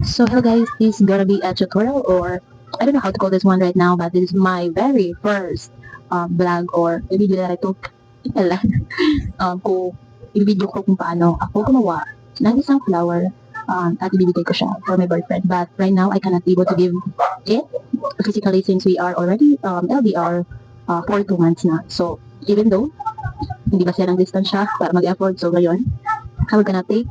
So hello guys, this is gonna be a tutorial, or I don't know how to call this one right now, but this is my very first vlog or video that I took kung i-video ko kung paano ako gumawa ng isang flower at ibibigay ko siya for my boyfriend. But right now, I cannot able to give it physically since we are already LDR for 2 months na. So even though hindi ba siya ng distansya para mag-effort, so ngayon, I will gonna take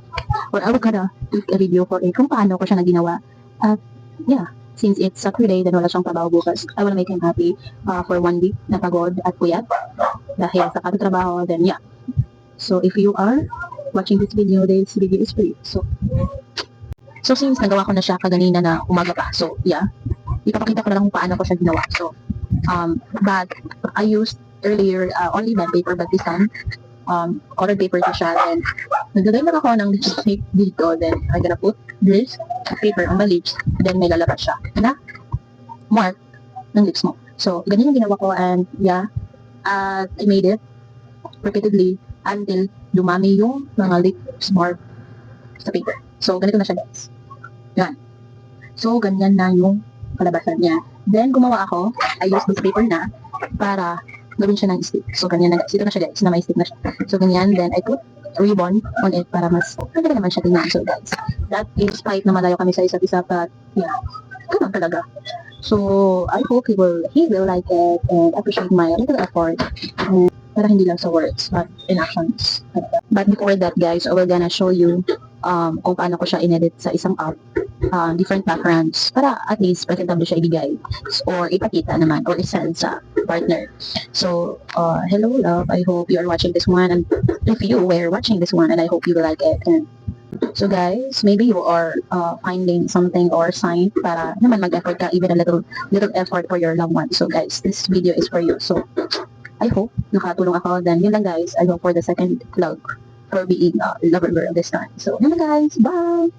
a video for it kung paano ko siya naginawa. At yeah, since it's Saturday, then wala siyang trabaho bukas. I wanna make him happy for 1 week na pagod at puyat dahil sa katutrabaho. Then yeah. So if you are watching this video is for you. So since nagawa ko na siya kaganina na umaga pa. So yeah, ipapakita ko na lang kung paano ko siya ginawa. So but I used earlier only band paper, but this time colored paper ko siya. Then naglagay lang ako ng lipstick dito. Then I'm gonna put this paper on my lips. Then may lalabas siya na mark ng lips mo. So ganyan yung ginawa ko, and yeah, I made it repeatedly until dumami yung mga lips mark sa paper. So ganito na siya guys. Yan. So ganyan na yung kalabasan niya. Then gumawa ako, I used this paper na para gawin siya ng stick. So ganyan na guys. Ito na siya guys, na may stick na siya. So ganyan, then I put a ribbon on it para mas maganda naman siya tingnan. So guys, that is kahit na malayo kami sa isa't isa, but yeah, ganun talaga. So I hope he will like it and appreciate my little effort. Para hindi lang sa words, but in actions. But before that guys, I will gonna show you kung paano ko siya inedit sa isang app, different backgrounds, para at least presentable siya ibigay or ipakita naman or isend sa partner. So, hello love, I hope you are watching this one, and if you were watching this one, and I hope you will like it. And so guys, maybe you are finding something or sign para naman mag-effort ka, even a little effort for your loved one. So guys, this video is for you. So I hope nakatulong ako. Then yun lang guys, I hope for the second vlog for being a lover girl this time. So yun lang guys, bye!